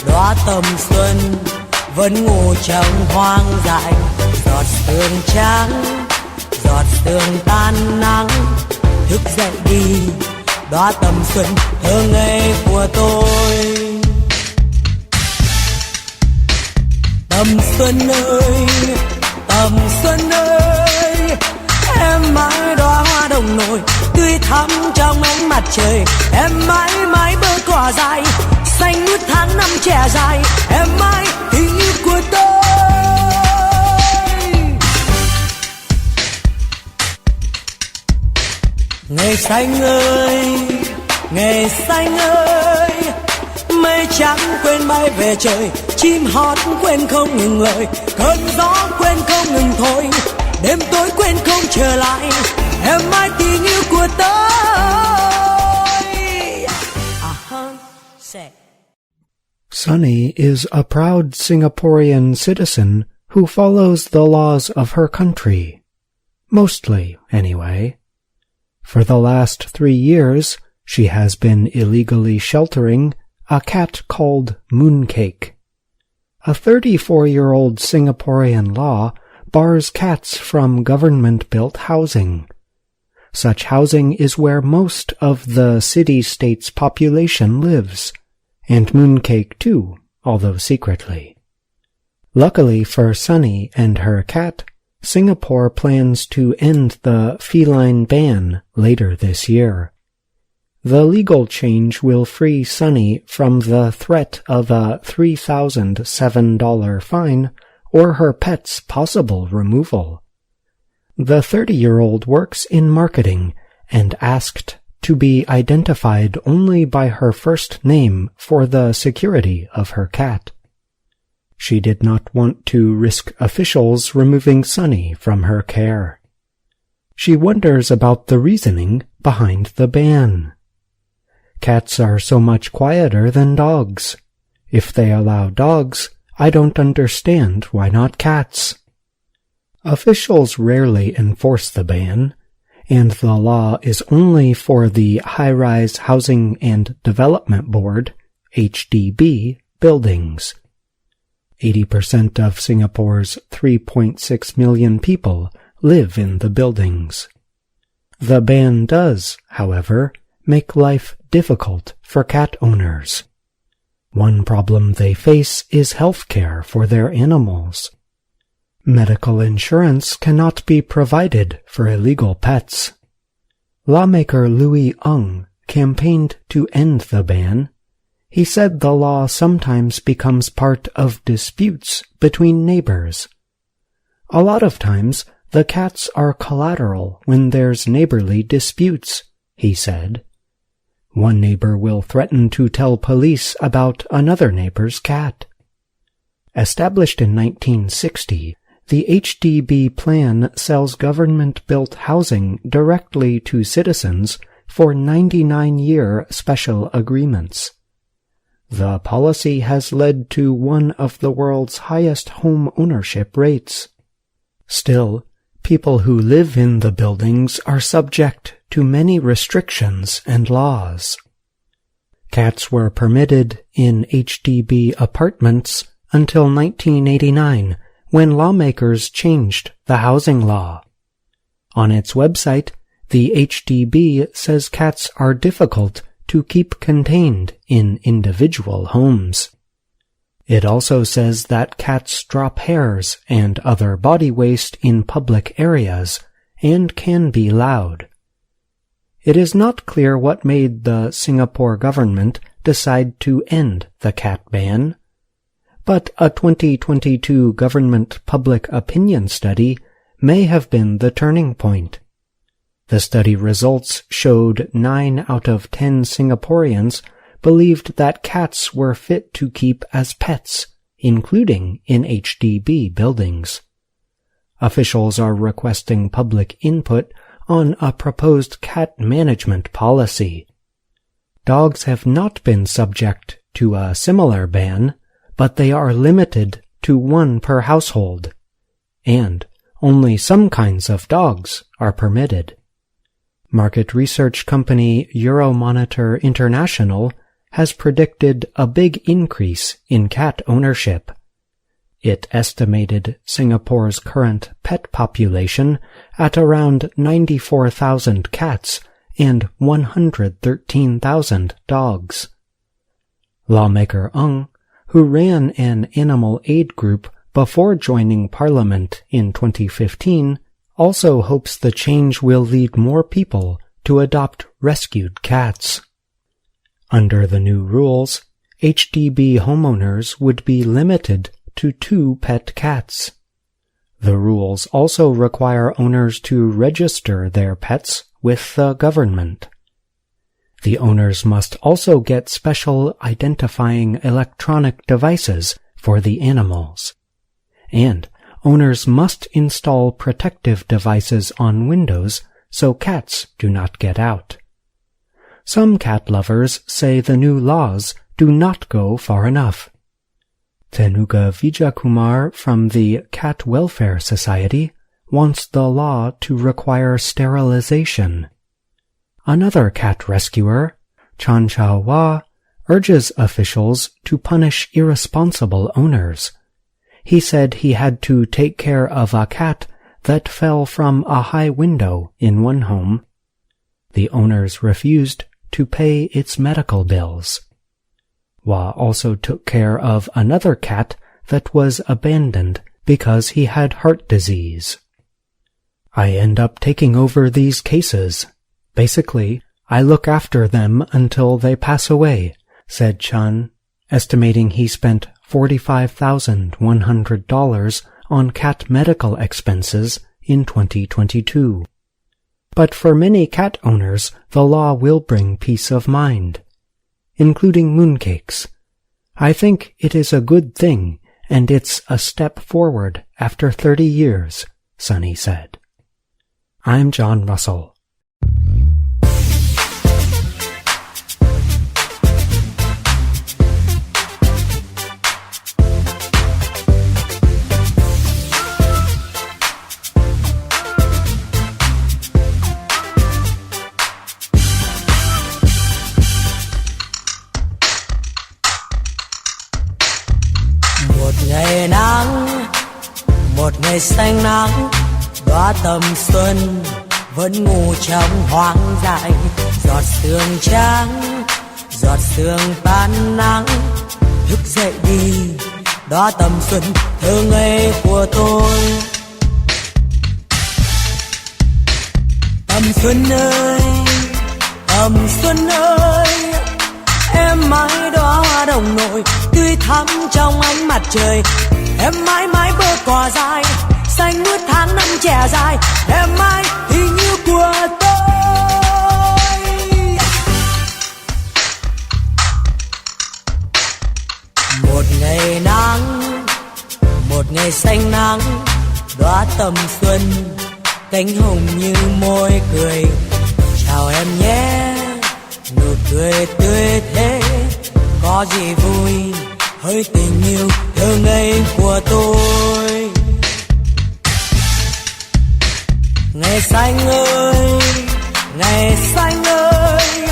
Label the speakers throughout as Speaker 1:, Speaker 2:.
Speaker 1: đóa tầm xuân vẫn ngủ trong hoang dại. Giọt sương trắng, giọt sương tan nắng, thức dậy đi, đóa tầm xuân thơ ngây của tôi. Tầm xuân ơi, tầm xuân ơi, em mãi đóa hoa đồng nổi tươi thắm trong ánh mặt trời. Em mãi mãi bơ cỏ dài xanh mướt tháng năm trẻ dài. Em mãi tình yêu của tôi. Ngày xanh ơi, ngày xanh ơi, mây trắng quên bay về trời, chim hót quên không ngừng lời, cơn gió quên không ngừng thổi, đêm tối quên không trở lại. Em mãi tình yêu của tôi.
Speaker 2: Sunny is a proud Singaporean citizen who follows the laws of her country. Mostly, anyway. For the last 3 years, she has been illegally sheltering a cat called Mooncake. A 34-year-old Singaporean law bars cats from government-built housing. Such housing is where most of the city-state's population lives, and Mooncake too, although secretly. Luckily for Sunny and her cat, Singapore plans to end the feline ban later this year. The legal change will free Sunny from the threat of a $3,007 fine or her pet's possible removal. The 30-year-old works in marketing and asked to be identified only by her first name for the security of her cat. She did not want to risk officials removing Sunny from her care. She wonders about the reasoning behind the ban. Cats are so much quieter than dogs. If they allow dogs, I don't understand why not cats. Officials rarely enforce the ban, and the law is only for the High-Rise Housing and Development Board, HDB, buildings. 80% of Singapore's 3.6 million people live in the buildings. The ban does, however, make life difficult for cat owners. One problem they face is health care for their animals. Medical insurance cannot be provided for illegal pets. Lawmaker Louis Ng campaigned to end the ban. He said the law sometimes becomes part of disputes between neighbors. A lot of times, the cats are collateral when there's neighborly disputes, he said. One neighbor will threaten to tell police about another neighbor's cat. Established in 1960, the HDB plan sells government-built housing directly to citizens for 99-year special agreements. The policy has led to one of the world's highest home ownership rates. Still, people who live in the buildings are subject to many restrictions and laws. Cats were permitted in HDB apartments until 1989, when lawmakers changed the housing law. On its website, the HDB says cats are difficult to keep contained in individual homes. It also says that cats drop hairs and other body waste in public areas and can be loud. It is not clear what made the Singapore government decide to end the cat ban, but a 2022 government public opinion study may have been the turning point. The study results showed 9 out of 10 Singaporeans believed that cats were fit to keep as pets, including in HDB buildings. Officials are requesting public input on a proposed cat management policy. Dogs have not been subject to a similar ban, but they are limited to 1 per household, and only some kinds of dogs are permitted. Market research company Euromonitor International has predicted a big increase in cat ownership. It estimated Singapore's current pet population at around 94,000 cats and 113,000 dogs. Lawmaker Ng, who ran an animal aid group before joining Parliament in 2015, also hopes the change will lead more people to adopt rescued cats. Under the new rules, HDB homeowners would be limited to 2 pet cats. The rules also require owners to register their pets with the government. The owners must also get special identifying electronic devices for the animals. And owners must install protective devices on windows so cats do not get out. Some cat lovers say the new laws do not go far enough. Tenuga Vijayakumar from the Cat Welfare Society wants the law to require sterilization. Another cat rescuer, Chan Chao Wa, urges officials to punish irresponsible owners. He said he had to take care of a cat that fell from a high window in one home. The owners refused to pay its medical bills. Wa also took care of another cat that was abandoned because he had heart disease. I end up taking over these cases. Basically, I look after them until they pass away, said Chun, estimating he spent $45,100 on cat medical expenses in 2022. But for many cat owners, the law will bring peace of mind, including mooncakes. I think it is a good thing, and it's a step forward after 30 years, Sunny said. I'm John Russell.
Speaker 1: Ngày nắng, một ngày xanh nắng, đóa tầm xuân vẫn ngủ trong hoang dại. Giọt sương trắng, giọt sương tan nắng, thức dậy đi, đóa tầm xuân thơ ngây của tôi. Tầm xuân ơi, em mãi đóa hoa đồng nội tươi thắm trong ánh mặt trời. Em mãi mãi bơ cỏ dài xanh mướt tháng năm trẻ dài. Em mãi tình yêu của tôi. Một ngày nắng, một ngày xanh nắng, đóa tầm xuân cánh hồng như môi cười. Chào em nhé, nụ cười tươi thế có gì vui, hơi tình yêu thơ ngây của tôi. Ngày xanh ơi, ngày xanh ơi,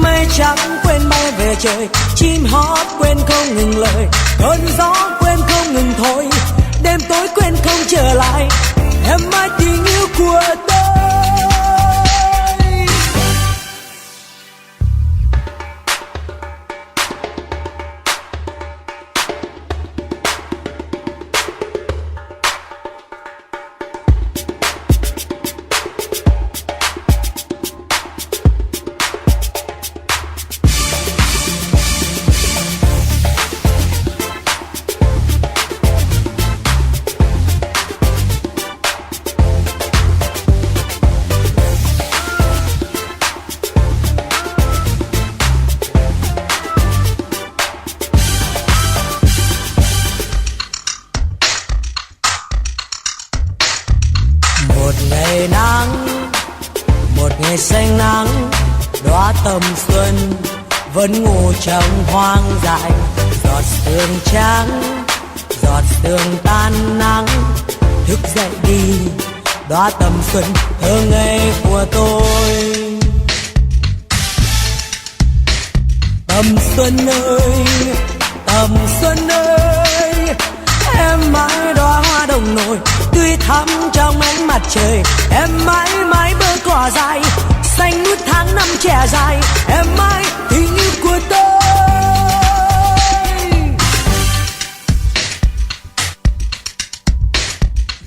Speaker 1: mây trắng quên bay về trời, chim hót quên không ngừng lời, cơn gió quên không ngừng thổi, đêm tối quên không trở lại. Em mãi tình yêu của tôi. Xanh nắng, đóa tầm xuân vẫn ngủ trong hoang dại. Giọt sương trắng, giọt sương tan nắng, thức dậy đi, đóa tầm xuân thơ ngây của tôi. Tầm xuân ơi, tầm xuân ơi, em mãi đóa hoa đồng nổi tươi thắm trong ánh mặt trời. Em mãi mãi bơ cỏ dài xanh mướt tháng năm trẻ dài. Em mãi tình yêu của tôi.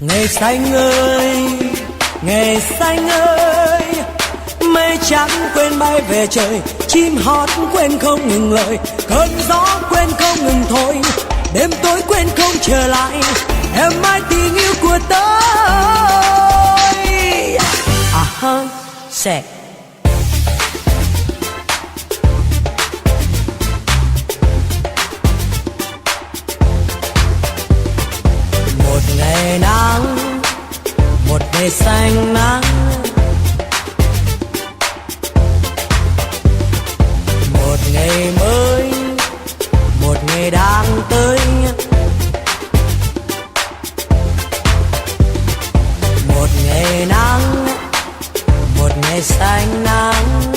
Speaker 1: Ngày xanh ơi, ngày xanh ơi, mây trắng quên bay về trời, chim hót quên không ngừng lời, cơn gió quên không ngừng thổi, đêm tối quên không trở lại. Em mãi tình yêu của tôi. Sẽ một ngày nắng, một ngày xanh nắng, một ngày mới, một ngày đang tới. Một ngày nắng, một ngày xanh nắng.